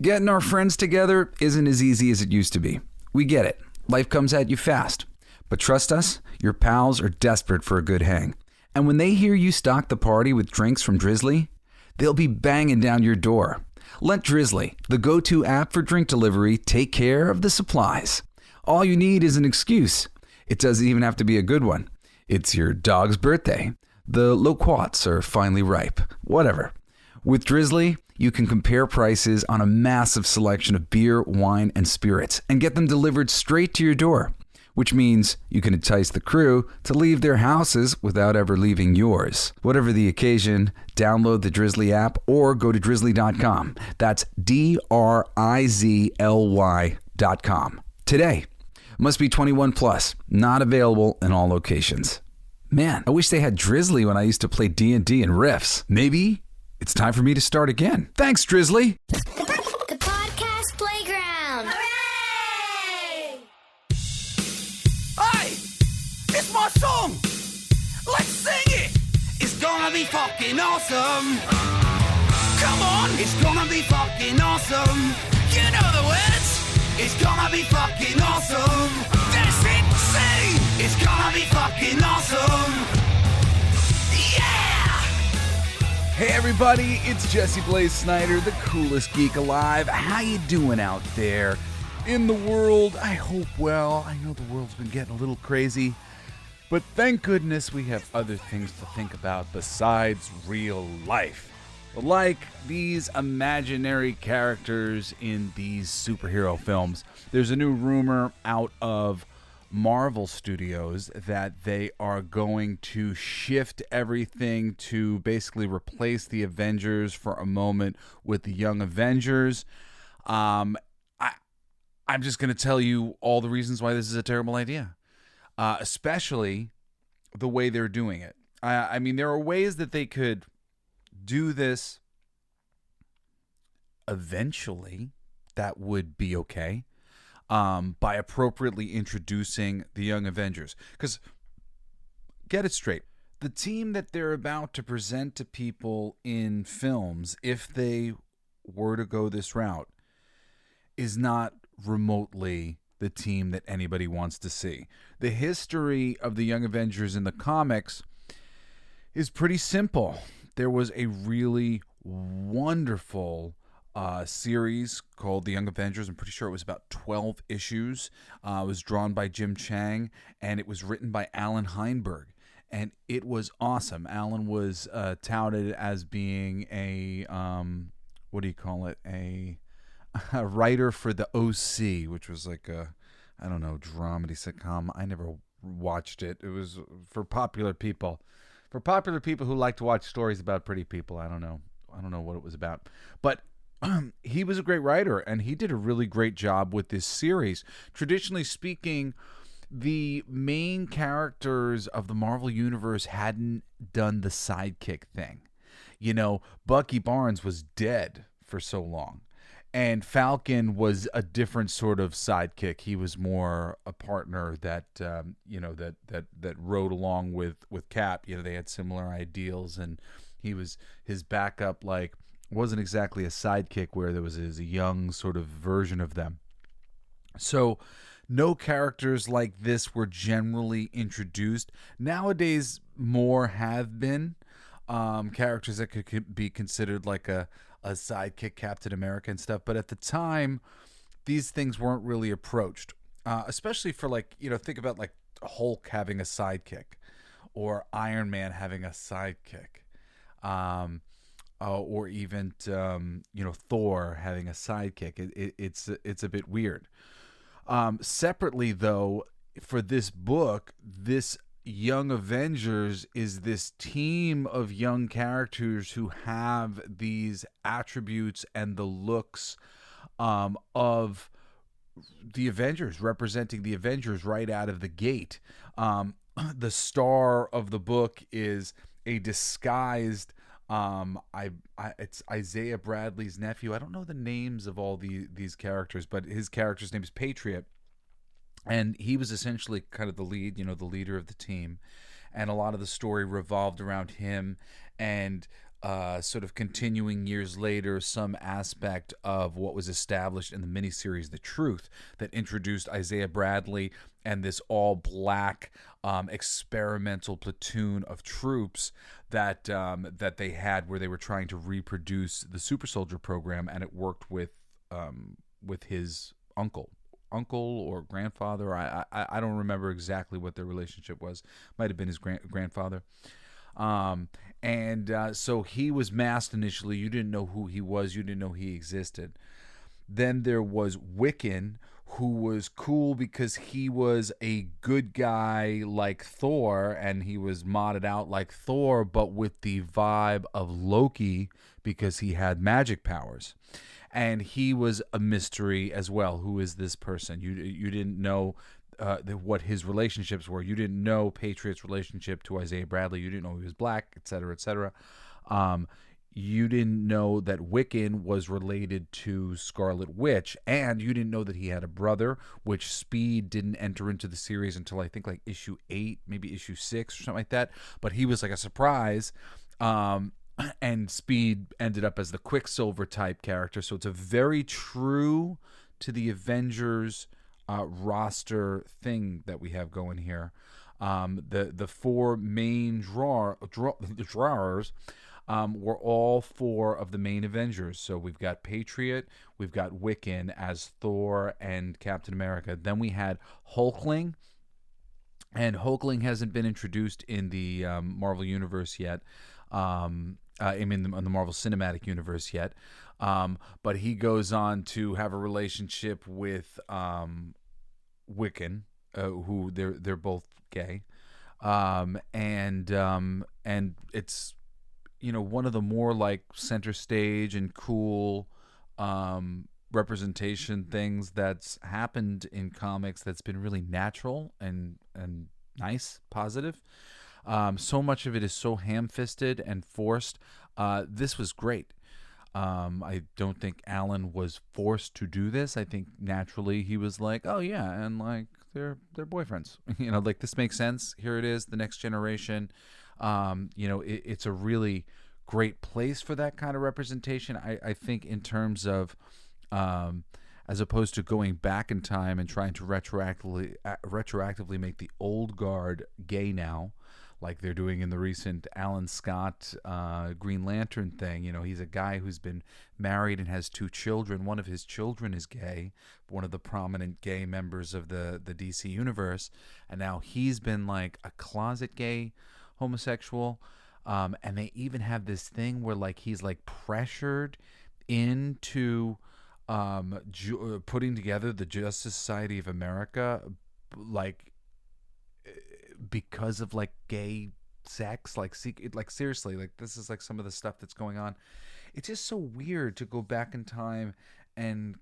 Getting our friends together isn't as easy as it used to be. We get it. Life comes at you fast. But trust us, your pals are desperate for a good hang. And when they hear you stock the party with drinks from Drizzly, they'll be banging down your door. Let Drizzly, the go-to app for drink delivery, take care of the supplies. All you need is an excuse. It doesn't even have to be a good one. It's your dog's birthday. The loquats are finally ripe. Whatever. With Drizzly, you can compare prices on a massive selection of beer, wine, and spirits and get them delivered straight to your door, which means you can entice the crew to leave their houses without ever leaving yours. Whatever the occasion, download the Drizzly app or go to drizzly.com. That's DRIZLY.com. Today. Must be 21 plus. Not available in all locations. Man, I wish they had Drizzly when I used to play D&D and Riffs. Maybe it's time for me to start again. Thanks, Drizzly. The Podcast Playground. Hooray! Hey! It's my song! Let's sing it! It's gonna be fucking awesome! Come on! It's gonna be fucking awesome! You know the words! It's gonna be fucking awesome! That's it! Sing! It's gonna be fucking awesome! Yeah! Hey everybody, it's Jesse Blaze Snyder, the coolest geek alive. How you doing out there in the world? I hope well. I know the world's been getting a little crazy, but thank goodness we have other things to think about besides real life. Like these imaginary characters in these superhero films. There's a new rumor out of Marvel Studios that they are going to shift everything to basically replace the Avengers for a moment with the Young Avengers. I'm just going to tell you all the reasons why this is a terrible idea, especially the way they're doing it. I mean, there are ways that they could do this eventually that would be okay. By appropriately introducing the Young Avengers. Because, get it straight, the team that they're about to present to people in films, if they were to go this route, is not remotely the team that anybody wants to see. The history of the Young Avengers in the comics is pretty simple. There was a really wonderful series called The Young Avengers. I'm pretty sure it was about 12 issues. It was drawn by Jim Chang, and it was written by Alan Heinberg. And it was awesome. Alan was touted as being a, what do you call it? A writer for the OC, which was like a, I don't know, dramedy sitcom. I never watched it. It was for popular people. For popular people who like to watch stories about pretty people. I don't know what it was about. But he was a great writer, and he did a really great job with this series. Traditionally speaking, the main characters of the Marvel Universe hadn't done the sidekick thing. You know, Bucky Barnes was dead for so long, and Falcon was a different sort of sidekick. He was more a partner that that rode along with Cap. You know, they had similar ideals, and he was his backup. Like, wasn't exactly a sidekick where there was a young sort of version of them. So no characters like this were generally introduced. Nowadays, more have been characters that could be considered like a sidekick Captain America and stuff. But at the time, these things weren't really approached, especially for, like, you know, think about like Hulk having a sidekick or Iron Man having a sidekick. Or even Thor having a sidekick. It's a bit weird. Separately, though, for this book, this Young Avengers is this team of young characters who have these attributes and the looks of the Avengers, representing the Avengers right out of the gate. The star of the book is a disguised it's Isaiah Bradley's nephew. I don't know the names of all these characters, but his character's name is Patriot, and he was essentially kind of the lead, the leader of the team, and a lot of the story revolved around him and sort of continuing years later, some aspect of what was established in the miniseries The Truth that introduced Isaiah Bradley and this all-black experimental platoon of troops that they had, where they were trying to reproduce the Super Soldier program, and it worked with his uncle or grandfather. I don't remember exactly what their relationship was. Might have been his grandfather. So he was masked initially. You didn't know who he was. You didn't know he existed. Then there was Wiccan, who was cool because he was a good guy like Thor, and he was modded out like Thor, but with the vibe of Loki because he had magic powers. And he was a mystery as well. Who is this person? You didn't know what his relationships were. You didn't know Patriot's relationship to Isaiah Bradley. You didn't know he was black, et cetera, et cetera. You didn't know that Wiccan was related to Scarlet Witch, and you didn't know that he had a brother, which Speed didn't enter into the series until I think like issue 8, maybe issue 6 or something like that. But he was like a surprise. And Speed ended up as the Quicksilver type character. So it's a very true to the Avengers roster thing that we have going here. The 4 main drawers were all 4 of the main Avengers. So we've got Patriot, we've got Wiccan as Thor and Captain America. Then we had Hulkling, and Hulkling hasn't been introduced in the Marvel Universe yet. In the Marvel Cinematic Universe yet. But he goes on to have a relationship with Wiccan, who they're both gay. And it's, one of the more like center stage and cool representation things that's happened in comics that's been really natural and nice, positive. So much of it is so ham-fisted and forced. This was great. I don't think Alan was forced to do this. I think naturally he was like, oh yeah, and like they're boyfriends. Like this makes sense. Here it is, the next generation. It's a really great place for that kind of representation. I think in terms of as opposed to going back in time and trying to retroactively make the old guard gay now, like they're doing in the recent Alan Scott Green Lantern thing. He's a guy who's been married and has 2 children. One of his children is gay, one of the prominent gay members of the DC universe. And now he's been like a closet gay homosexual. And they even have this thing where like he's like pressured into putting together the Justice Society of America, like because of like gay sex, like seriously, like this is like some of the stuff that's going on. It's just so weird to go back in time and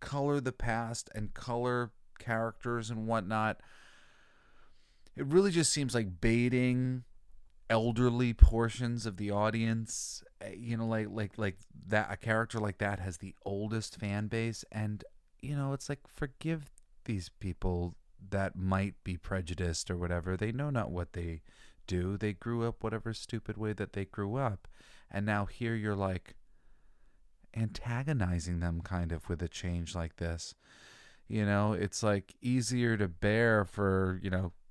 color the past and color characters and whatnot. It really just seems like baiting elderly portions of the audience. Like that a character like that has the oldest fan base, and it's like, forgive these people that might be prejudiced or whatever. They know not what they do. They grew up whatever stupid way that they grew up, and now here you're like antagonizing them kind of with a change like this. It's like easier to bear for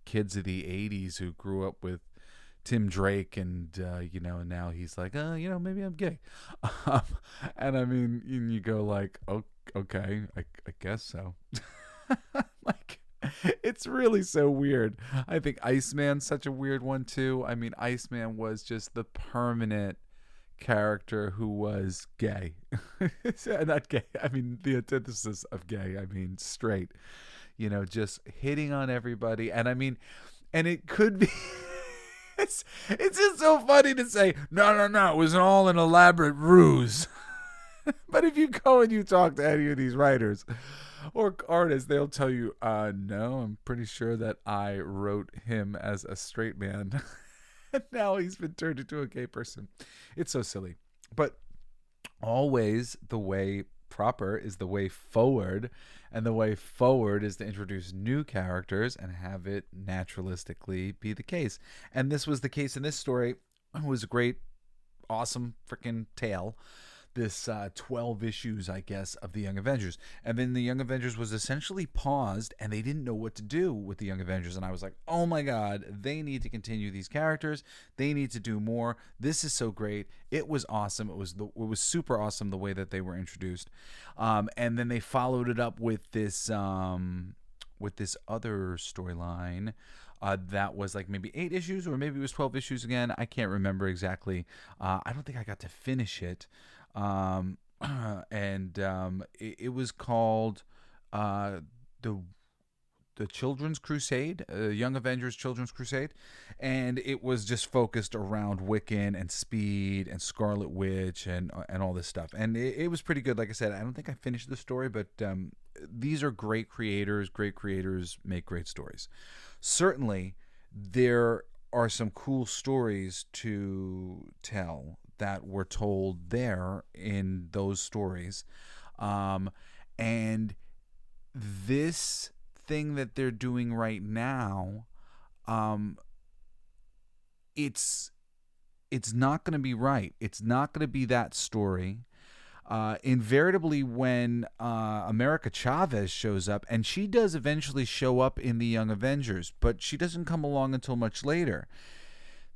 kids of the 80s who grew up with Tim Drake and and now he's like, maybe I'm gay. And I mean, you go like, oh, okay, I guess so. Like, it's really so weird. I think Iceman's such a weird one too. I mean, Iceman was just the permanent character who was gay. Not gay. I mean, the antithesis of gay. I mean, straight. Just hitting on everybody. And I mean, and it could be. It's just so funny to say, no, it was all an elaborate ruse. But if you go and you talk to any of these writers or artists, they'll tell you, no, I'm pretty sure that I wrote him as a straight man. And now he's been turned into a gay person. It's so silly. But always the way proper is the way forward. And the way forward is to introduce new characters and have it naturalistically be the case. And this was the case in this story. It was a great awesome freaking tale. This 12 issues, I guess, of the Young Avengers. And then the Young Avengers was essentially paused, and they didn't know what to do with the Young Avengers. And I was like, oh my God, they need to continue these characters. They need to do more. This is so great. It was awesome. It was super awesome the way that they were introduced. And then they followed it up with this other storyline that was like maybe 8 issues, or maybe it was 12 issues again. I can't remember exactly. I don't think I got to finish it. It was called the Children's Crusade, Young Avengers Children's Crusade, and it was just focused around Wiccan and Speed and Scarlet Witch and all this stuff. And it was pretty good. Like I said, I don't think I finished the story, but these are great creators. Great creators make great stories. Certainly, there are some cool stories to tell that were told there in those stories. And this thing that they're doing right now, it's not going to be right. It's not going to be that story. Invariably, when America Chavez shows up, and she does eventually show up in the Young Avengers, but she doesn't come along until much later.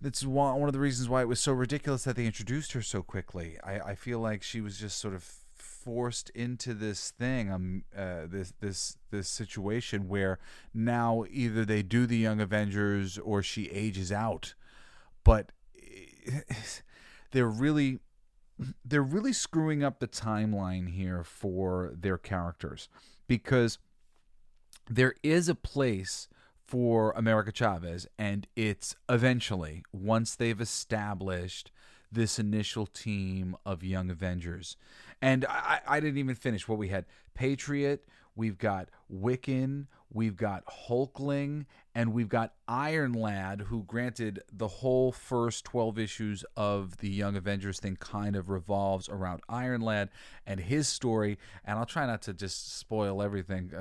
That's one of the reasons why it was so ridiculous that they introduced her so quickly. I feel like she was just sort of forced into this thing, this situation where now either they do the Young Avengers or she ages out. But they're really screwing up the timeline here for their characters, because there is a place for America Chavez, and it's eventually, once they've established this initial team of Young Avengers. And I didn't even finish what we had. Patriot, we've got Wiccan, we've got Hulkling, and we've got Iron Lad, who, granted, the whole first 12 issues of the Young Avengers thing kind of revolves around Iron Lad and his story. And I'll try not to just spoil everything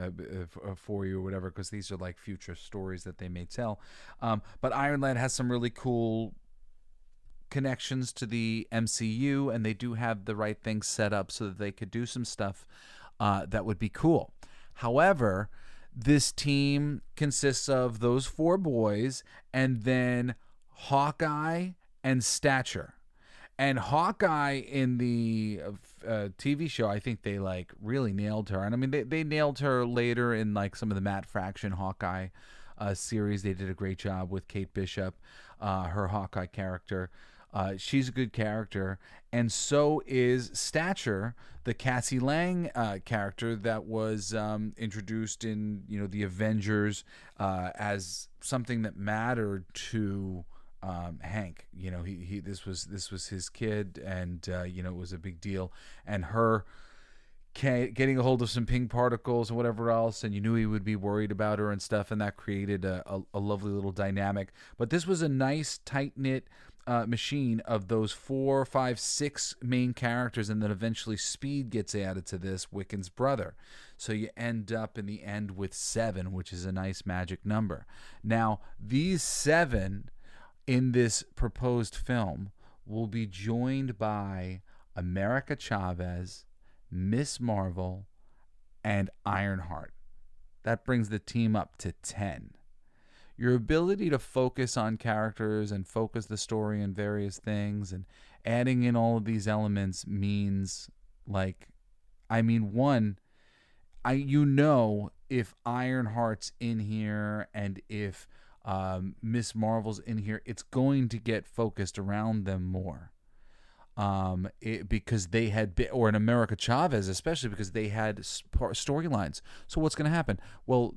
for you or whatever, because these are like future stories that they may tell. But Iron Lad has some really cool connections to the MCU, and they do have the right things set up so that they could do some stuff that would be cool. However, this team consists of those 4 boys and then Hawkeye and Stature. And Hawkeye in the TV show, I think they like really nailed her. And I mean, they nailed her later in like some of the Matt Fraction Hawkeye series. They did a great job with Kate Bishop, her Hawkeye character. She's a good character, and so is Stature, the Cassie Lang character that was introduced in the Avengers as something that mattered to Hank. This was his kid, and it was a big deal. And her getting a hold of some pink particles and whatever else, and you knew he would be worried about her and stuff, and that created a lovely little dynamic. But this was a nice, tight-knit machine of those 4, 5, 6 main characters, and then eventually Speed gets added to this, Wiccan's brother. So you end up in the end with 7, which is a nice magic number. Now, these 7 in this proposed film will be joined by America Chavez, Miss Marvel, and Ironheart. That brings the team up to 10. Your ability to focus on characters and focus the story on various things and adding in all of these elements means, if Ironheart's in here and if Miss Marvel's in here, it's going to get focused around them more. Because they had been, or in America Chavez especially, because they had storylines. So what's going to happen? Well,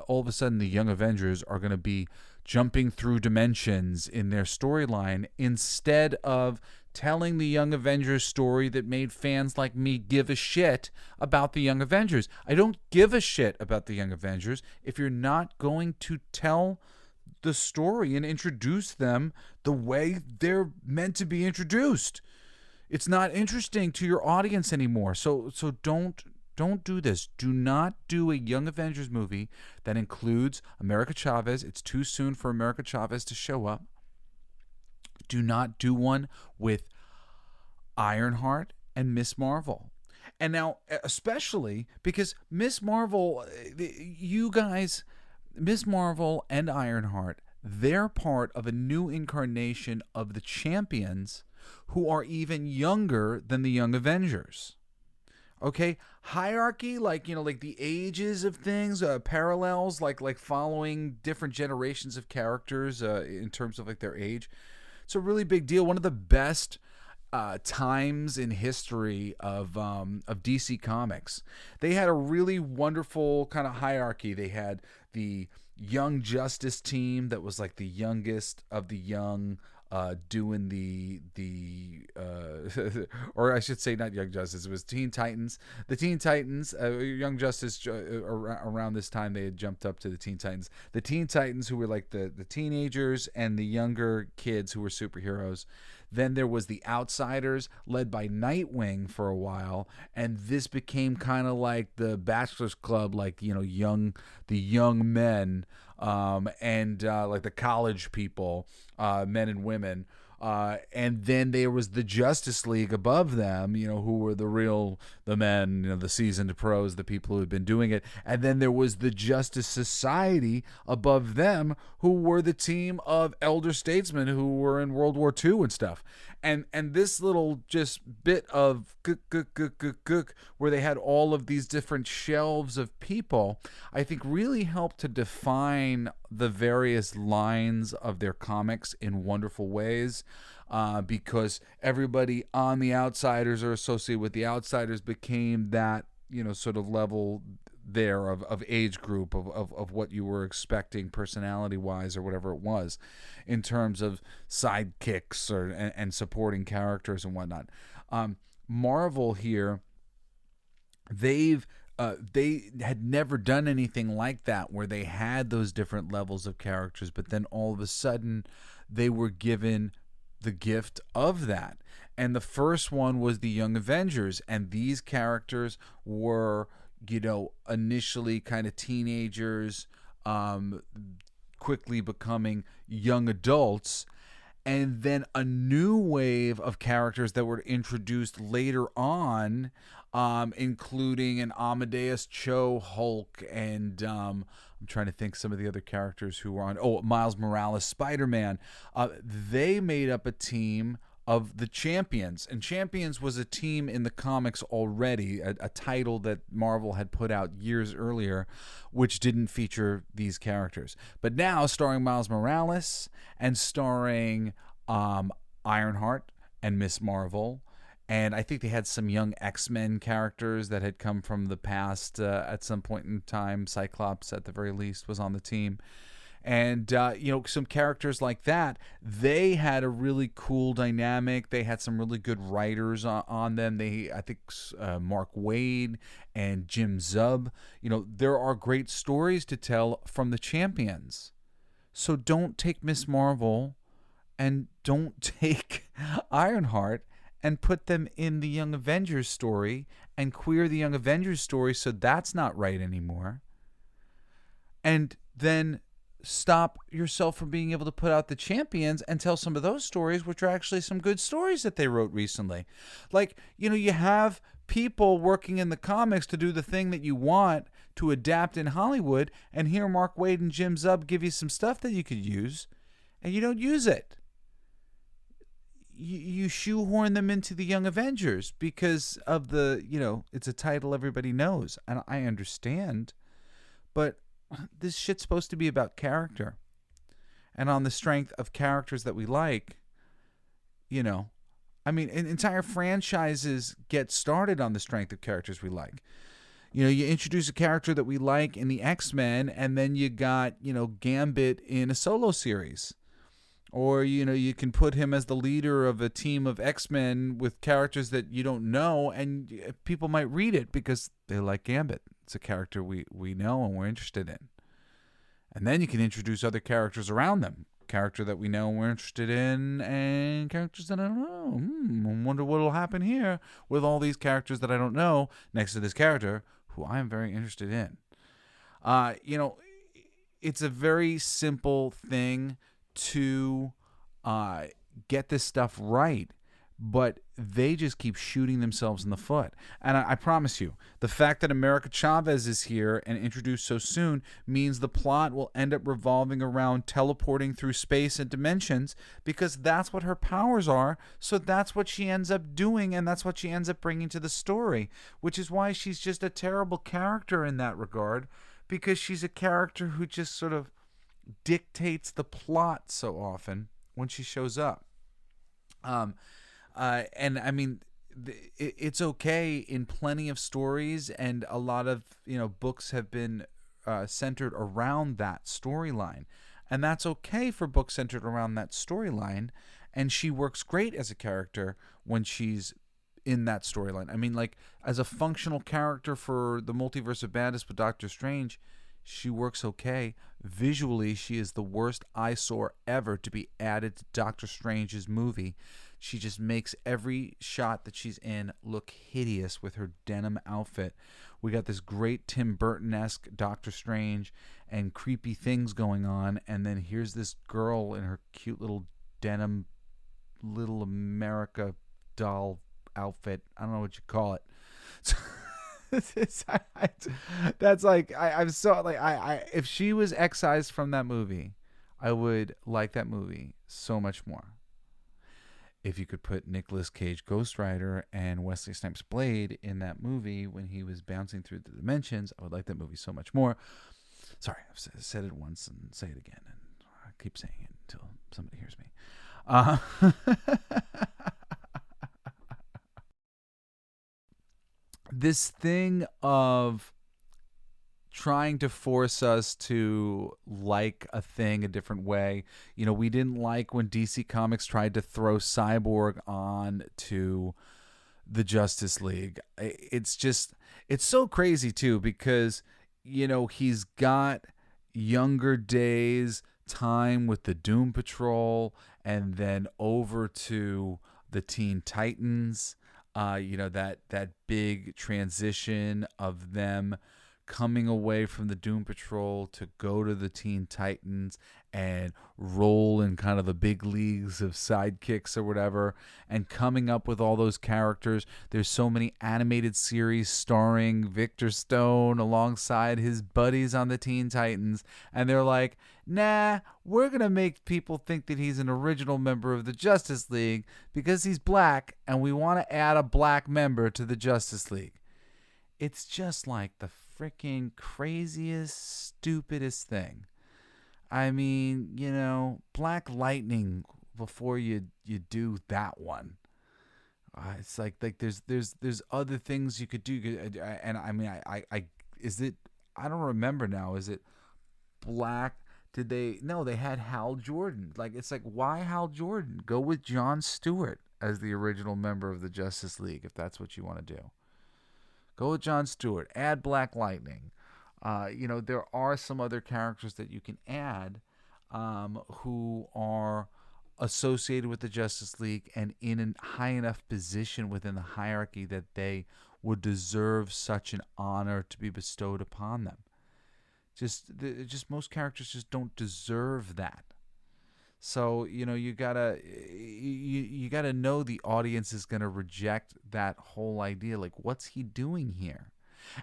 all of a sudden the Young Avengers are going to be jumping through dimensions in their storyline instead of telling the Young Avengers story that made fans like me give a shit about the Young Avengers. I don't give a shit about the Young Avengers if you're not going to tell the story and introduce them the way they're meant to be introduced. It's not interesting to your audience anymore. So don't do this. Do not do a Young Avengers movie that includes America Chavez. It's too soon for America Chavez to show up. Do not do one with Ironheart and Miss Marvel. And now, especially because Miss Marvel, you guys, Miss Marvel and Ironheart, they're part of a new incarnation of the Champions who are even younger than the Young Avengers. Okay, hierarchy, like the ages of things, parallels, like following different generations of characters in terms of like their age. It's a really big deal. One of the best times in history of DC Comics. They had a really wonderful kind of hierarchy. They had the Young Justice team that was like the youngest of the young, doing the or I should say not Young Justice, it was Teen Titans. The Teen Titans, Young Justice, around this time they had jumped up to the Teen Titans. The Teen Titans, who were like the teenagers, and the younger kids who were superheroes. Then there was the Outsiders, led by Nightwing for a while, and this became kind of like the Bachelor's Club, like the young men, and like the college people, men and women. And then there was the Justice League above them, who were the men, the seasoned pros, the people who had been doing it. And then there was the Justice Society above them, who were the team of elder statesmen who were in World War II and stuff. And this little just bit of where they had all of these different shelves of people, I think really helped to define the various lines of their comics in wonderful ways, because everybody on the Outsiders or associated with the Outsiders became that sort of level there of age group of what you were expecting personality wise or whatever it was in terms of sidekicks and supporting characters and whatnot. Marvel here, they had never done anything like that where they had those different levels of characters, but then all of a sudden they were given the gift of that. And the first one was the Young Avengers, and these characters were initially kind of teenagers, quickly becoming young adults, and then a new wave of characters that were introduced later on, including an Amadeus Cho Hulk, and I'm trying to think some of the other characters who were on. Oh, Miles Morales, Spider-Man. They made up a team of the Champions, and Champions was a team in the comics already, a title that Marvel had put out years earlier, which didn't feature these characters. But now, starring Miles Morales and starring Ironheart and Miss Marvel, and I think they had some young X-Men characters that had come from the past at some point in time. Cyclops, at the very least, was on the team. And, some characters like that, they had a really cool dynamic. They had some really good writers on them. I think Mark Waid and Jim Zub, there are great stories to tell from the Champions. So don't take Miss Marvel and don't take Ironheart and put them in the Young Avengers story and queer the Young Avengers story so that's not right anymore. And then stop yourself from being able to put out the Champions and tell some of those stories, which are actually some good stories that they wrote recently. Like, you have people working in the comics to do the thing that you want to adapt in Hollywood, and here Mark Waid and Jim Zub give you some stuff that you could use, and you don't use it. You shoehorn them into the Young Avengers because of it's a title everybody knows, and I understand, but this shit's supposed to be about character, and on the strength of characters that we like, entire franchises get started on the strength of characters we like. You introduce a character that we like in the X-Men, and then you got, Gambit in a solo series. Or, you can put him as the leader of a team of X-Men with characters that you don't know, and people might read it because they like Gambit. It's a character we know and we're interested in. And then you can introduce other characters around them. Character that we know and we're interested in, and characters that I don't know. I wonder what will happen here with all these characters that I don't know next to this character who I am very interested in. It's a very simple thing to get this stuff right, but they just keep shooting themselves in the foot. And I promise you, the fact that America Chavez is here and introduced so soon means the plot will end up revolving around teleporting through space and dimensions, because that's what her powers are. So that's what she ends up doing, and that's what she ends up bringing to the story, which is why she's just a terrible character in that regard, because she's a character who just sort of dictates the plot so often when she shows up. And I mean, it's okay in plenty of stories, and a lot of books have been centered around that storyline, and that's okay for books centered around that storyline. And she works great as a character when she's in that storyline. I mean, like, as a functional character for the Multiverse of Madness with Doctor Strange, she works okay. Visually, she is the worst eyesore ever to be added to Doctor Strange's movie. She just makes every shot that she's in look hideous with her denim outfit. We got this great Tim Burton-esque Doctor Strange and creepy things going on, and then here's this girl in her cute little denim Little America doll outfit. I don't know what you call it. That's like, I'm so like, if she was excised from that movie, I would like that movie so much more. If you could put Nicolas Cage Ghost Rider and Wesley Snipes Blade in that movie when he was bouncing through the dimensions, I would like that movie so much more. Sorry, I've said it once and say it again, and I keep saying it until somebody hears me. This thing of trying to force us to like a thing a different way. We didn't like when DC Comics tried to throw Cyborg on to the Justice League. It's so crazy too, because, he's got Younger Days time with the Doom Patrol, and then over to the Teen Titans. That big transition of them coming away from the Doom Patrol to go to the Teen Titans and roll in kind of the big leagues of sidekicks or whatever, and coming up with all those characters. There's so many animated series starring Victor Stone alongside his buddies on the Teen Titans, and they're like, nah, we're going to make people think that he's an original member of the Justice League because he's black, and we want to add a black member to the Justice League. It's just like the freaking craziest, stupidest thing. I mean, Black Lightning before you do that one. It's like there's other things you could do, and I mean, I is it? I don't remember now. Is it Black? Did they? No, they had Hal Jordan. Like, it's like, why Hal Jordan? Go with Jon Stewart as the original member of the Justice League if that's what you want to do. Go with Jon Stewart. Add Black Lightning. There are some other characters that you can add who are associated with the Justice League and in a high enough position within the hierarchy that they would deserve such an honor to be bestowed upon them. Just most characters just don't deserve that. So, you gotta know the audience is gonna reject that whole idea. Like, what's he doing here?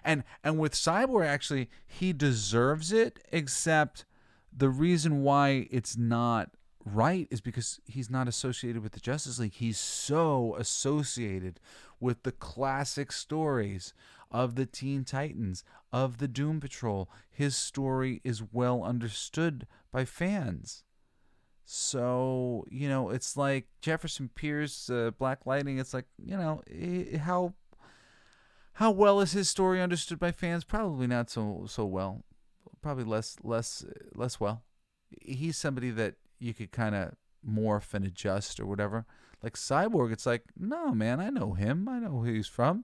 And with Cyborg, actually, he deserves it, except the reason why it's not right is because he's not associated with the Justice League. He's so associated with the classic stories of the Teen Titans, of the Doom Patrol. His story is well understood by fans. So, it's like Jefferson Pierce, Black Lightning. It's like, how well is his story understood by fans? Probably not so well. Probably less well. He's somebody that you could kind of morph and adjust or whatever. Like Cyborg, it's like, no, man, I know him. I know who he's from.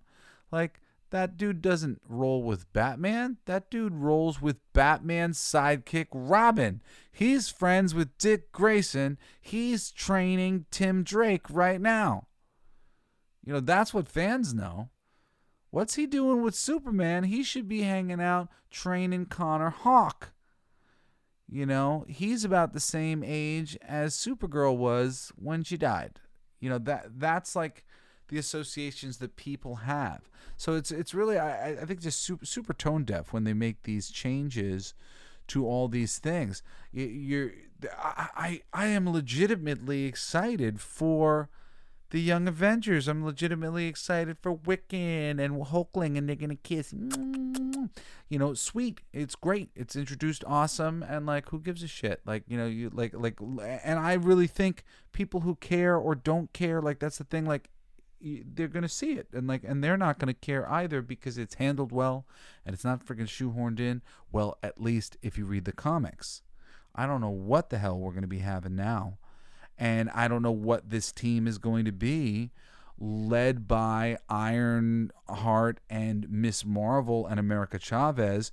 Like, that dude doesn't roll with Batman. That dude rolls with Batman's sidekick, Robin. He's friends with Dick Grayson. He's training Tim Drake right now. That's what fans know. What's he doing with Superman? He should be hanging out training Connor Hawke. He's about the same age as Supergirl was when she died. That's like the associations that people have. So it's really, I think, just super tone deaf when they make these changes to all these things. I am legitimately excited for the Young Avengers. I'm legitimately excited for Wiccan and Hulkling, and they're gonna kiss. Sweet. It's great. It's introduced awesome, and like, who gives a shit? Like, you like, and I really think people who care or don't care, like, that's the thing. Like, they're gonna see it, and they're not gonna care either, because it's handled well, and it's not freaking shoehorned in. Well, at least if you read the comics. I don't know what the hell we're gonna be having now. And I don't know what this team is going to be, led by Ironheart and Miss Marvel and America Chavez.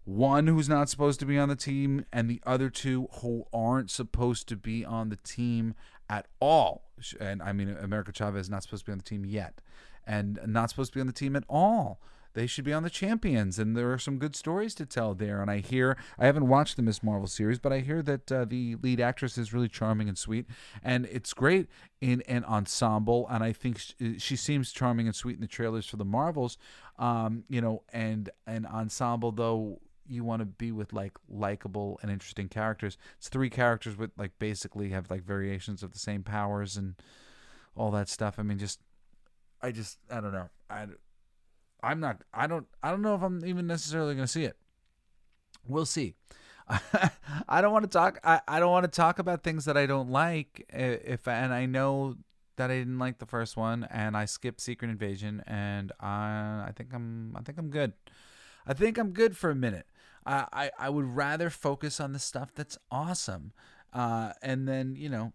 One who's not supposed to be on the team, and the other two who aren't supposed to be on the team at all. And I mean, America Chavez is not supposed to be on the team yet, and not supposed to be on the team at all. They should be on the Champions, and there are some good stories to tell there. And I haven't watched the Miss Marvel series, but I hear that the lead actress is really charming and sweet, and it's great in an ensemble. And I think she seems charming and sweet in the trailers for the Marvels. And an ensemble, though, you want to be with like likable and interesting characters. It's 3 characters with like basically have like variations of the same powers and all that stuff. I mean, I don't know. I don't know if I'm even necessarily going to see it. We'll see. I don't want to talk. I don't want to talk about things that I don't like. And I know that I didn't like the first one, and I skipped Secret Invasion, and I think I'm good. I think I'm good for a minute. I would rather focus on the stuff that's awesome, and then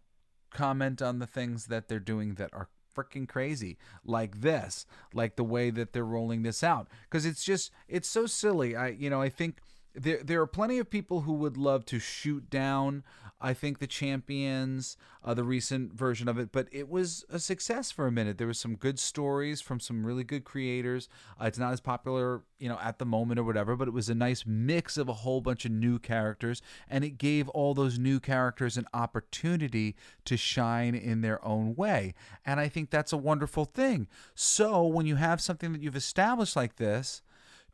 comment on the things that they're doing that are freaking crazy, like this, like the way that they're rolling this out, because it's so silly. I think there are plenty of people who would love to shoot down, I think, the Champions, the recent version of it, but it was a success for a minute. There was some good stories from some really good creators. It's not as popular, at the moment or whatever, but it was a nice mix of a whole bunch of new characters, and it gave all those new characters an opportunity to shine in their own way. And I think that's a wonderful thing. So when you have something that you've established like this,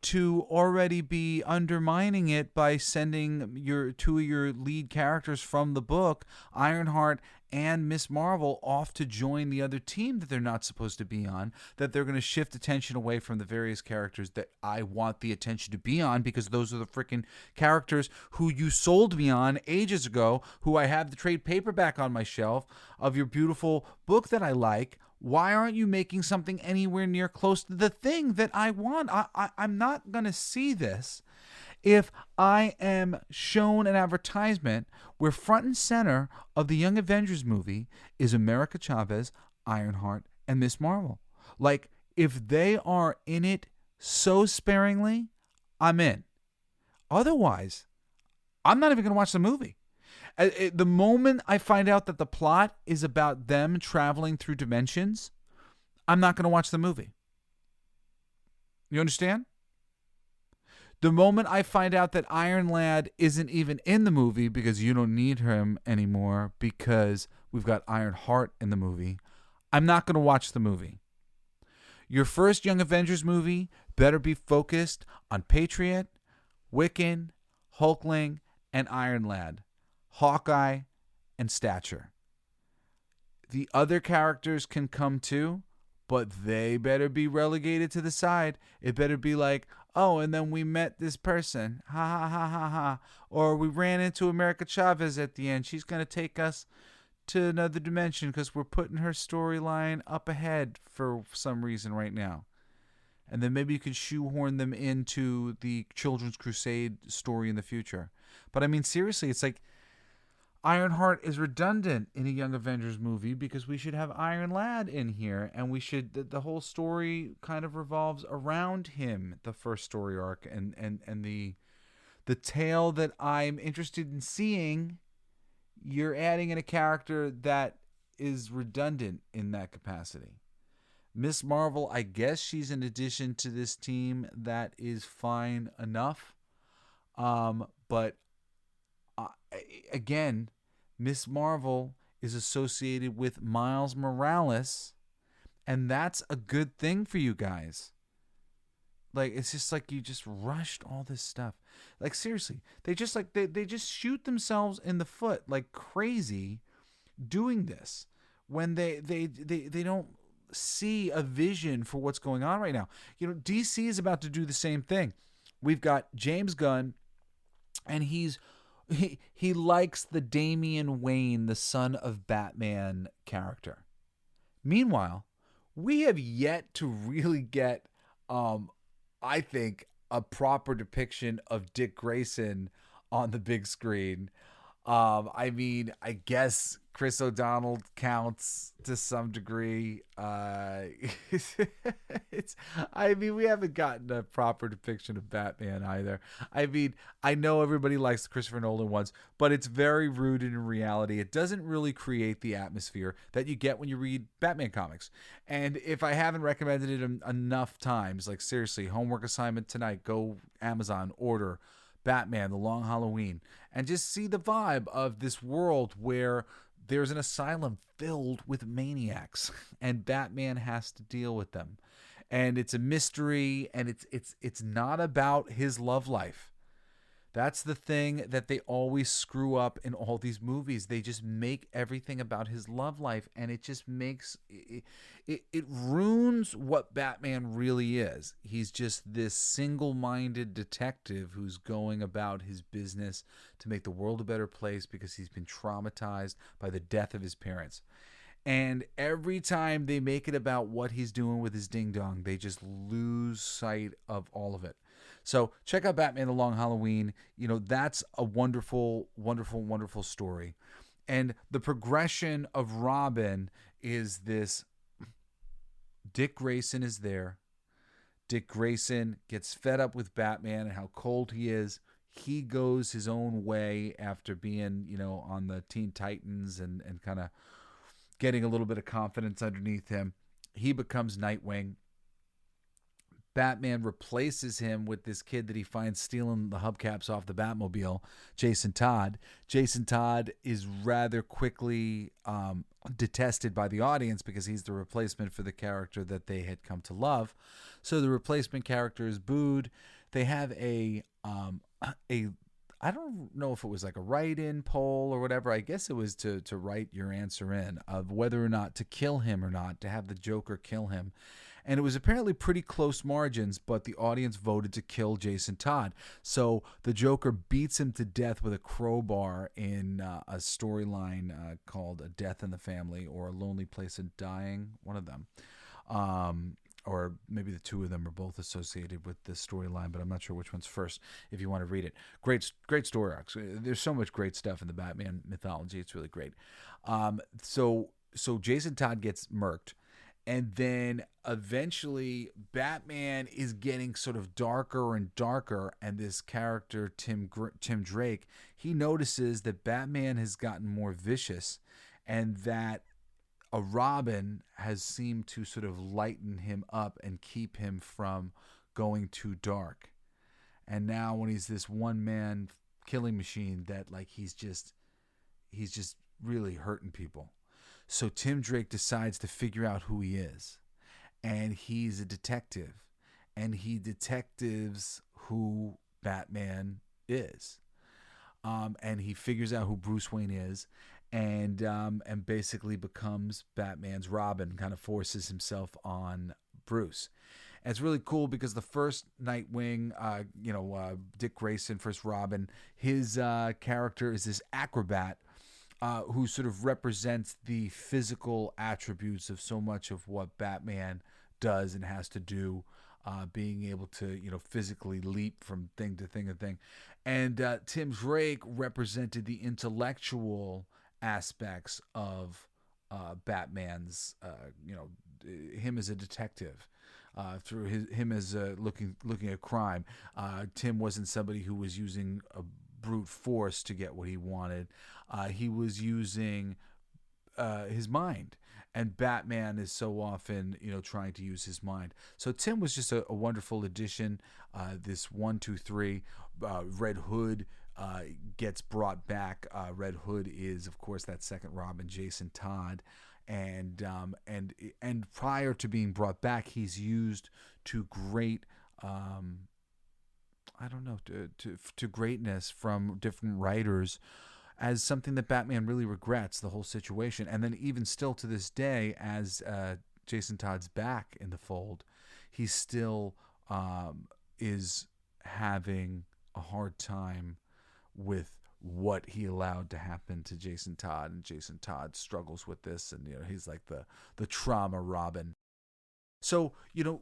to already be undermining it by sending two of your lead characters from the book, Ironheart and Miss Marvel, off to join the other team that they're not supposed to be on, that they're going to shift attention away from the various characters that I want the attention to be on, because those are the freaking characters who you sold me on ages ago, who I have the trade paperback on my shelf of your beautiful book that I like. Why aren't you making something anywhere near close to the thing that I want? I'm not going to see this if I am shown an advertisement where front and center of the Young Avengers movie is America Chavez, Ironheart, and Miss Marvel. Like, if they are in it so sparingly, I'm in. Otherwise, I'm not even going to watch the movie. The moment I find out that the plot is about them traveling through dimensions, I'm not going to watch the movie. You understand? The moment I find out that Iron Lad isn't even in the movie, because you don't need him anymore because we've got Iron Heart in the movie, I'm not going to watch the movie. Your first Young Avengers movie better be focused on Patriot, Wiccan, Hulkling, and Iron Lad. Hawkeye, and Stature. The other characters can come too, but they better be relegated to the side. It better be like, oh, and then we met this person. Ha ha ha ha ha. Or we ran into America Chavez at the end. She's going to take us to another dimension because we're putting her storyline up ahead for some reason right now. And then maybe you can shoehorn them into the Children's Crusade story in the future. But I mean, seriously, it's like, Ironheart is redundant in a Young Avengers movie because we should have Iron Lad in here, and we should, the whole story kind of revolves around him, the first story arc, and the tale that I'm interested in seeing. You're adding in a character that is redundant in that capacity. Miss Marvel, I guess she's an addition to this team that is fine enough, but again, Miss Marvel is associated with Miles Morales, and that's a good thing for you guys. Like, it's just like you just rushed all this stuff. Like, seriously, they just like they just shoot themselves in the foot like crazy doing this when they don't see a vision for what's going on right now. You know, DC is about to do the same thing. We've got James Gunn, and he likes the Damian Wayne, the son of Batman character. Meanwhile, we have yet to really get, I think, a proper depiction of Dick Grayson on the big screen. I mean, I guess Chris O'Donnell counts to some degree. We haven't gotten a proper depiction of Batman either. I mean, I know everybody likes the Christopher Nolan ones, but it's very rooted in reality. It doesn't really create the atmosphere that you get when you read Batman comics. And if I haven't recommended it enough times, like seriously, homework assignment tonight, go Amazon, order Batman, The Long Halloween, and just see the vibe of this world where there's an asylum filled with maniacs and Batman has to deal with them. And it's a mystery, and it's not about his love life. That's the thing that they always screw up in all these movies. They just make everything about his love life, and it just makes it ruins what Batman really is. He's just this single-minded detective who's going about his business to make the world a better place because he's been traumatized by the death of his parents. And every time they make it about what he's doing with his ding-dong, they just lose sight of all of it. So check out Batman The Long Halloween. You know, that's a wonderful, wonderful, wonderful story. And the progression of Robin is this. Dick Grayson is there. Dick Grayson gets fed up with Batman and how cold he is. He goes his own way after being, you know, on the Teen Titans and kind of getting a little bit of confidence underneath him. He becomes Nightwing. Batman replaces him with this kid that he finds stealing the hubcaps off the Batmobile, Jason Todd. Jason Todd is rather quickly detested by the audience because he's the replacement for the character that they had come to love. So the replacement character is booed. They have a I don't know if it was like a write-in poll or whatever. I guess it was to write your answer in of whether or not to kill him or not, to have the Joker kill him. And it was apparently pretty close margins, but the audience voted to kill Jason Todd. So the Joker beats him to death with a crowbar in a storyline called A Death in the Family or A Lonely Place of Dying, one of them. Or maybe the two of them are both associated with this storyline, but I'm not sure which one's first if you want to read it. Great story arcs. There's so much great stuff in the Batman mythology. It's really great. So Jason Todd gets murked. And then eventually Batman is getting sort of darker and darker. And this character, Tim Drake, he notices that Batman has gotten more vicious and that a Robin has seemed to sort of lighten him up and keep him from going too dark. And now when he's this one-man killing machine that like he's just really hurting people. So Tim Drake decides to figure out who he is. And he's a detective. And he detectives who Batman is. And he figures out who Bruce Wayne is. And basically becomes Batman's Robin, kind of forces himself on Bruce. And it's really cool because the first Nightwing, Dick Grayson, first Robin, his character is this acrobat who sort of represents the physical attributes of so much of what Batman does and has to do, being able to, physically leap from thing to thing to thing. And Tim Drake represented the intellectual aspects of Batman's, him as a detective, through him as looking at crime. Tim wasn't somebody who was using a brute force to get what he wanted. He was using his mind, and Batman is so often, trying to use his mind. So Tim was just a wonderful addition. This 1, 2, 3, Red Hood gets brought back. Red Hood is, of course, that second Robin, Jason Todd, and prior to being brought back, he's used to great, I don't know, to greatness from different writers as something that Batman really regrets, the whole situation. And then even still to this day, as Jason Todd's back in the fold, he still is having a hard time with what he allowed to happen to Jason Todd, and Jason Todd struggles with this, and he's like the trauma Robin. So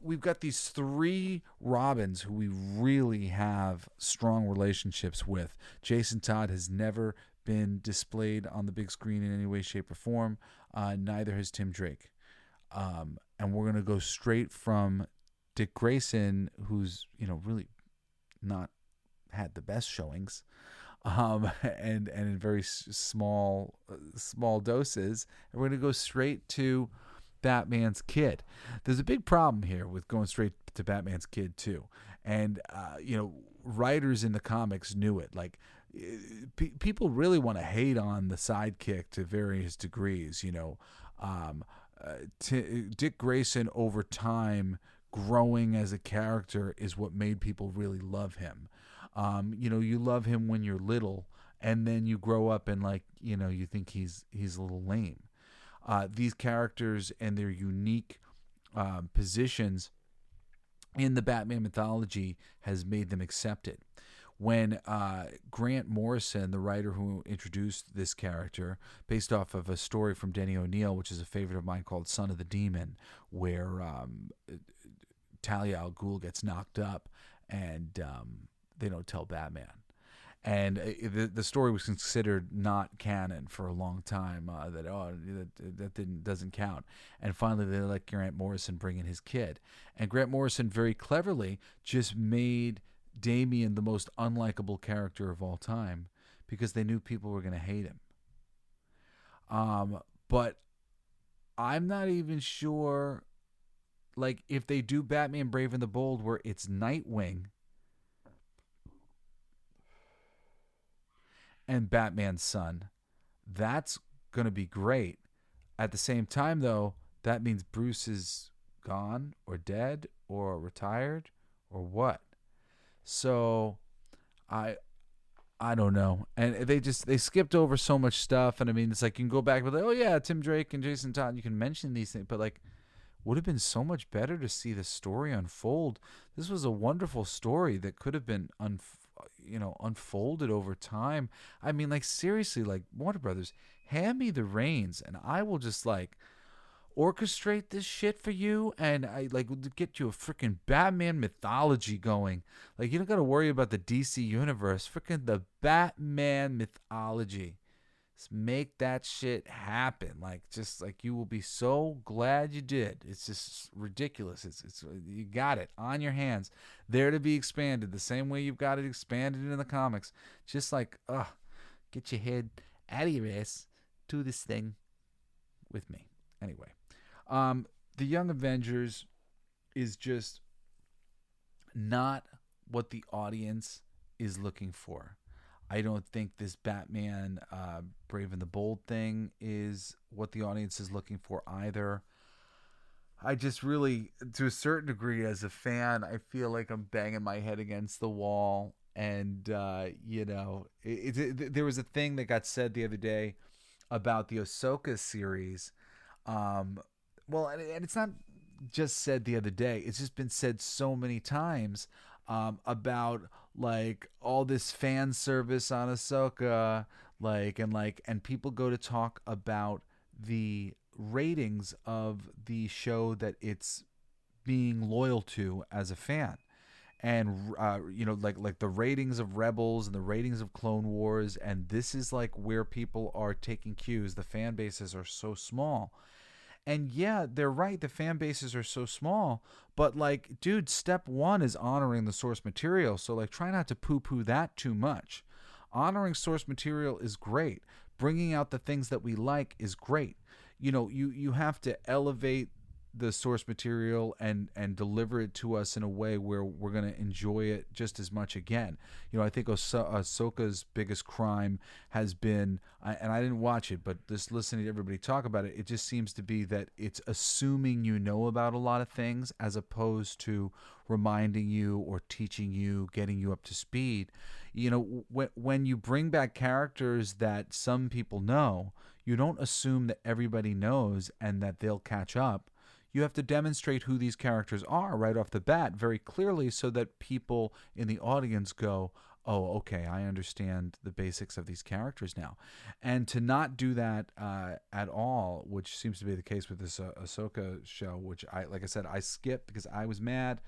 we've got these three Robins who we really have strong relationships with. Jason Todd has never been displayed on the big screen in any way, shape, or form. Neither has Tim Drake. And we're gonna go straight from Dick Grayson, who's really not had the best showings, and in very small doses. And we're gonna go straight to Batman's kid. There's a big problem here with going straight to Batman's kid too, and writers in the comics knew it. Like people really want to hate on the sidekick to various degrees. Dick Grayson over time growing as a character is what made people really love him. You love him when you're little, and then you grow up and you think he's a little lame. These characters and their unique positions in the Batman mythology has made them accepted. When Grant Morrison, the writer who introduced this character, based off of a story from Denny O'Neil, which is a favorite of mine, called Son of the Demon, where Talia al Ghul gets knocked up and they don't tell Batman. And the story was considered not canon for a long time. That doesn't count. And finally, they let Grant Morrison bring in his kid. And Grant Morrison very cleverly just made Damian the most unlikable character of all time because they knew people were going to hate him. But I'm not even sure, if they do Batman Brave and the Bold where it's Nightwing and Batman's son, that's going to be great. At the same time, though, that means Bruce is gone or dead or retired or what? So I don't know. And they skipped over so much stuff. And I mean, it's like you can go back and be like, oh yeah, Tim Drake and Jason Todd, you can mention these things, but would have been so much better to see the story unfold. This was a wonderful story that could have been unfolded over time. I mean, seriously, Warner Brothers, hand me the reins and I will just orchestrate this shit for you, and I get you a freaking Batman mythology going. You don't got to worry about the DC universe. Freaking the Batman mythology. Just make that shit happen. You will be so glad you did. It's just ridiculous. It's you got it on your hands, there to be expanded the same way you've got it expanded in the comics. Just get your head out of your ass, do this thing with me. Anyway, the Young Avengers is just not what the audience is looking for. I don't think this Batman Brave and the Bold thing is what the audience is looking for either. I just really, to a certain degree, as a fan, I feel like I'm banging my head against the wall. And, there was a thing that got said the other day about the Ahsoka series. And it's not just said the other day. It's just been said so many times about all this fan service on Ahsoka, and people go to talk about the ratings of the show that it's being loyal to as a fan. And the ratings of Rebels and the ratings of Clone Wars, and this is where people are taking cues. The fan bases are so small. And yeah, they're right, the fan bases are so small, but dude, step one is honoring the source material. So try not to poo-poo that too much. Honoring source material is great. Bringing out the things that we like is great. You have to elevate the source material and deliver it to us in a way where we're going to enjoy it just as much again. I think Ahsoka's biggest crime has been, and I didn't watch it, but just listening to everybody talk about it, it just seems to be that it's assuming you know about a lot of things as opposed to reminding you or teaching you, getting you up to speed. When you bring back characters that some people know, you don't assume that everybody knows and that they'll catch up. You have to demonstrate who these characters are right off the bat very clearly so that people in the audience go, oh, okay, I understand the basics of these characters now. And to not do that at all, which seems to be the case with this Ahsoka show, which like I said, I skipped because I was mad.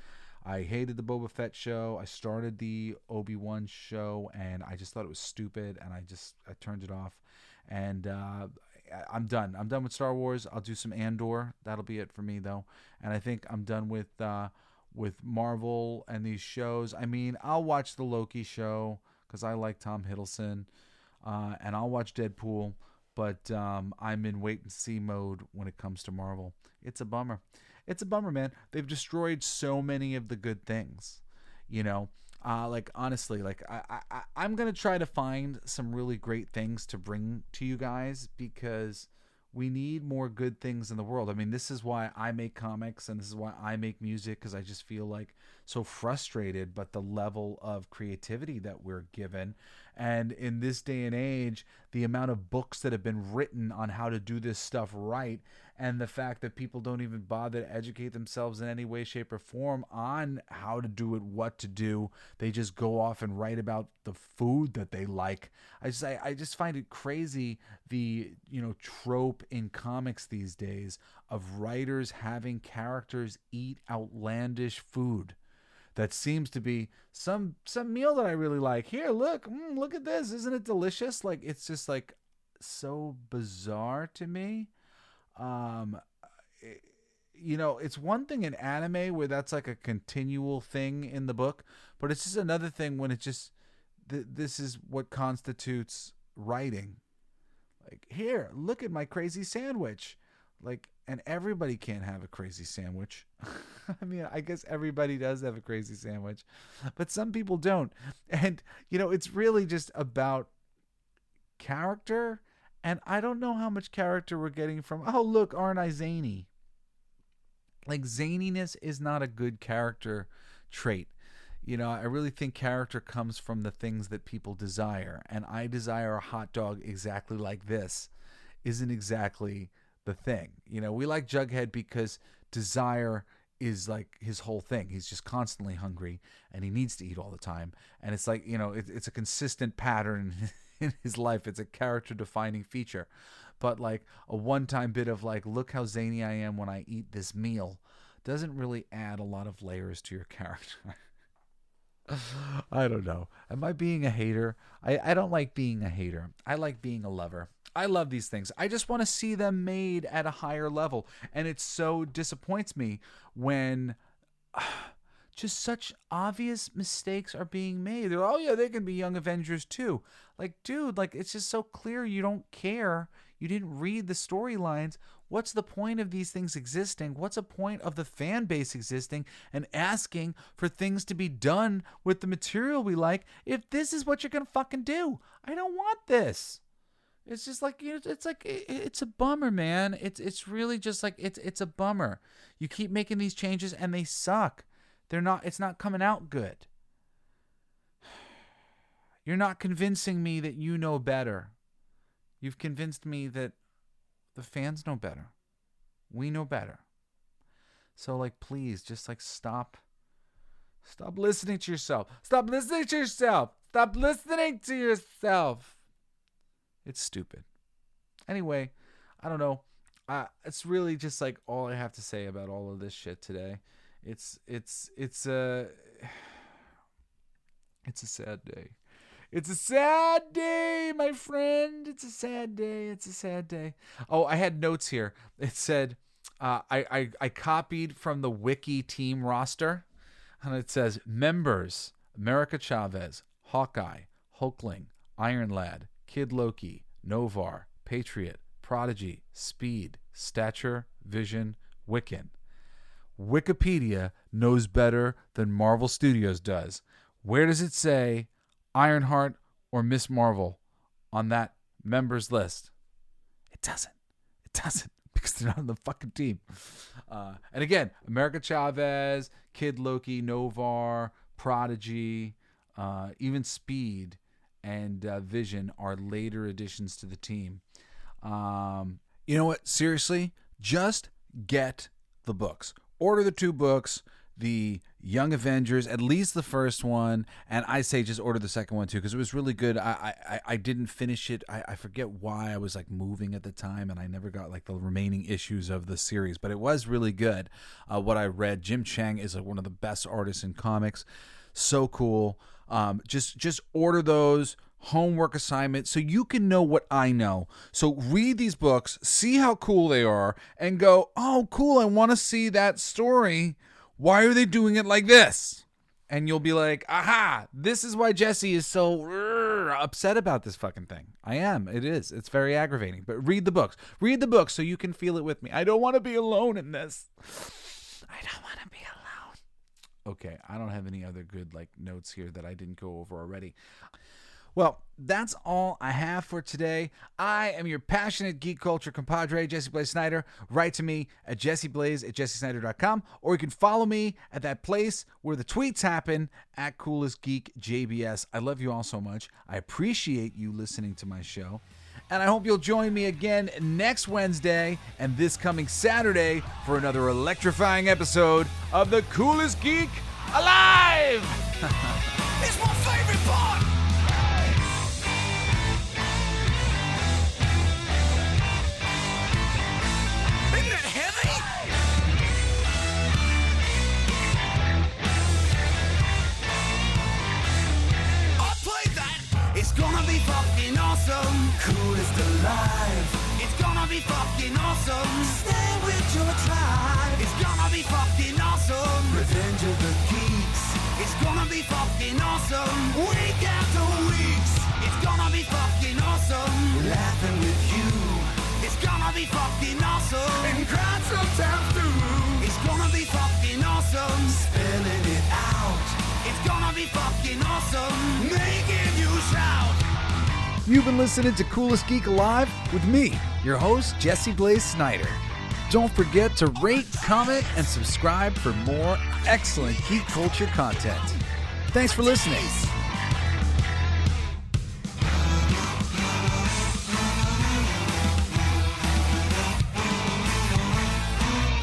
I hated the Boba Fett show. I started the Obi-Wan show, and I just thought it was stupid, and I turned it off. And I'm done. I'm done with Star Wars. I'll do some Andor. That'll be it for me, though. And I think I'm done with Marvel and these shows. I mean, I'll watch the Loki show because I like Tom Hiddleston, and I'll watch Deadpool. But I'm in wait-and-see mode when it comes to Marvel. It's a bummer. It's a bummer, man. They've destroyed so many of the good things, honestly, I'm going to try to find some really great things to bring to you guys because we need more good things in the world. I mean, this is why I make comics and this is why I make music, because I just feel like so frustrated but the level of creativity that we're given. And in this day and age, the amount of books that have been written on how to do this stuff right, and the fact that people don't even bother to educate themselves in any way, shape, or form on how to do it, what to do. They just go off and write about the food that they like. I just find it crazy, the trope in comics these days of writers having characters eat outlandish food. That seems to be some meal that I really like. Here, look at this. Isn't it delicious? Like, it's just like so bizarre to me. It's one thing in anime where that's like a continual thing in the book, but it's just another thing when it just this is what constitutes writing. Like, here, look at my crazy sandwich. Like, and everybody can't have a crazy sandwich. I mean, I guess everybody does have a crazy sandwich, but some people don't. And, it's really just about character. And I don't know how much character we're getting from, oh, look, aren't I zany? Like, zaniness is not a good character trait. I really think character comes from the things that people desire. And I desire a hot dog exactly like this isn't exactly the thing. We like Jughead because desire is like his whole thing. He's just constantly hungry and he needs to eat all the time. And it's like, it's a consistent pattern in his life. It's a character defining feature. But like a one-time bit of like, look how zany I am when I eat this meal doesn't really add a lot of layers to your character. I don't know. Am I being a hater? I don't like being a hater. I like being a lover. I love these things. I just want to see them made at a higher level. And it so disappoints me when just such obvious mistakes are being made. They're, oh yeah, they can be Young Avengers too. Like, dude, like, it's just so clear you don't care. You didn't read the storylines. What's the point of these things existing? What's the point of the fan base existing and asking for things to be done with the material we like if this is what you're going to fucking do? I don't want this. It's just like, it's a bummer, man. It's really just like, it's a bummer. You keep making these changes and they suck. It's not coming out good. You're not convincing me that you know better. You've convinced me that the fans know better. We know better. So, like, please, just, like, stop listening to yourself. Stop listening to yourself. Stop listening to yourself. It's stupid. Anyway, I don't know. It's really just, like, all I have to say about all of this shit today. It's a sad day. It's a sad day, my friend. It's a sad day. It's a sad day. Oh, I had notes here. It said, I copied from the Wiki team roster, and it says, members, America Chavez, Hawkeye, Hulkling, Iron Lad, Kid Loki, Noh-Varr, Patriot, Prodigy, Speed, Stature, Vision, Wiccan. Wikipedia knows better than Marvel Studios does. Where does it say Ironheart or Miss Marvel on that members list? It doesn't. It doesn't, because they're not on the fucking team. And again, America Chavez, Kid Loki, Noh-Varr, Prodigy, even Speed and Vision are later additions to the team. You know what? Seriously, just get the books. Order the 2 books, the Young Avengers, at least the first one, and I say just order the second one too, because it was really good. I didn't finish it. I forget why. I was like moving at the time, and I never got like the remaining issues of the series, but it was really good. What I read, Jim Chang is one of the best artists in comics. So cool. Just order those. Homework assignment so you can know what I know. So read these books, see how cool they are, and go, oh, cool, I want to see that story. Why are they doing it like this? And you'll be like, aha, this is why Jesse is so upset about this fucking thing. I am. It is. It's very aggravating. But read the books. Read the books so you can feel it with me. I don't want to be alone in this. I don't want to be alone. Okay, I don't have any other good notes here that I didn't go over already. Well, that's all I have for today. I am your passionate geek culture compadre, Jesse Blaze Snyder. Write to me at jesseblaze@jessesnyder.com, or you can follow me at that place where the tweets happen at CoolestGeekJBS. I love you all so much. I appreciate you listening to my show. And I hope you'll join me again next Wednesday and this coming Saturday for another electrifying episode of The Coolest Geek Alive! It's my favorite part! It's gonna be fucking awesome. Coolest alive. It's gonna be fucking awesome. Stay with your tribe. It's gonna be fucking awesome. Revenge of the Geeks. It's gonna be fucking awesome. Week after weeks. It's gonna be fucking awesome. Laughing with you. It's gonna be fucking awesome. And crying sometimes too. It's gonna be fucking awesome. Spelling it out. It's gonna be fucking awesome. Making you shout. You've been listening to Coolest Geek Alive with me, your host, Jesse Blaze Snyder. Don't forget to rate, comment, and subscribe for more excellent geek culture content. Thanks for listening.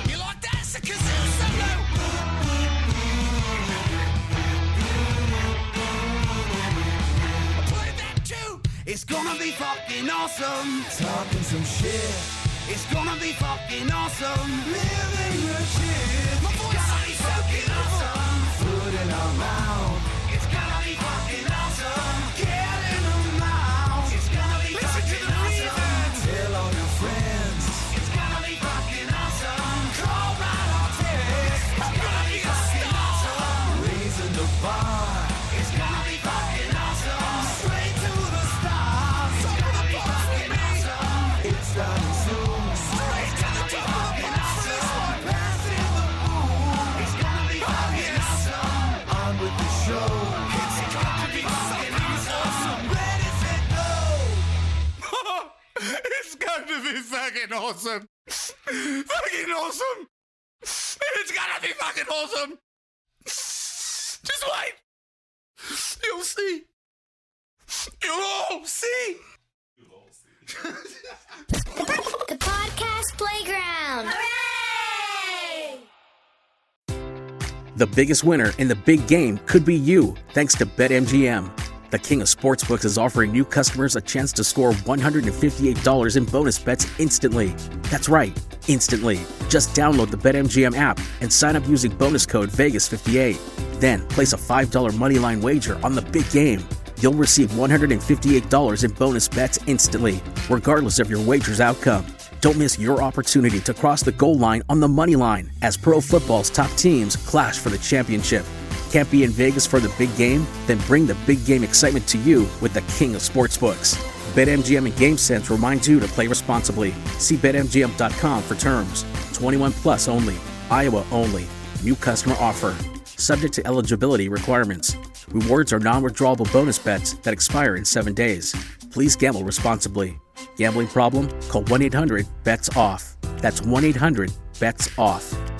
You like that? It's a kazoo solo. I played that too. It's gonna be fucking awesome. Talking some shit. It's gonna be fucking awesome. Living your shit. My voice is fucking awesome. Food in our mouth. It's gonna be fucking awesome. Get in the mouth. It's gonna be fucking awesome. Tell all your friends. It's gonna be fucking awesome. Call right or text. It's gonna be fucking awesome. Raising the bar. It's gonna be fucking awesome. Straight to the stars. It's gonna be fucking awesome. It's starting soon. Straight to the top. Passing the moon. It's gonna be fucking awesome. On with the show. It's gonna be fucking awesome. Ready, set, go. It's gonna be fucking awesome. Fucking awesome. It's gonna be fucking awesome. Just wait. You'll see. You'll all see. The Podcast Playground. Hooray! The biggest winner in the big game could be you, thanks to BetMGM. The king of sportsbooks is offering new customers a chance to score $158 in bonus bets instantly. That's right, instantly. Just download the BetMGM app and sign up using bonus code VEGAS58. Then place a $5 moneyline wager on the big game. You'll receive $158 in bonus bets instantly, regardless of your wager's outcome. Don't miss your opportunity to cross the goal line on the money line as pro football's top teams clash for the championship. Can't be in Vegas for the big game? Then bring the big game excitement to you with the king of sportsbooks. BetMGM and GameSense reminds you to play responsibly. See BetMGM.com for terms. 21 plus only. Iowa only. New customer offer. Subject to eligibility requirements. Rewards are non-withdrawable bonus bets that expire in 7 days. Please gamble responsibly. Gambling problem? Call 1-800-BETS-OFF. That's 1-800-BETS-OFF.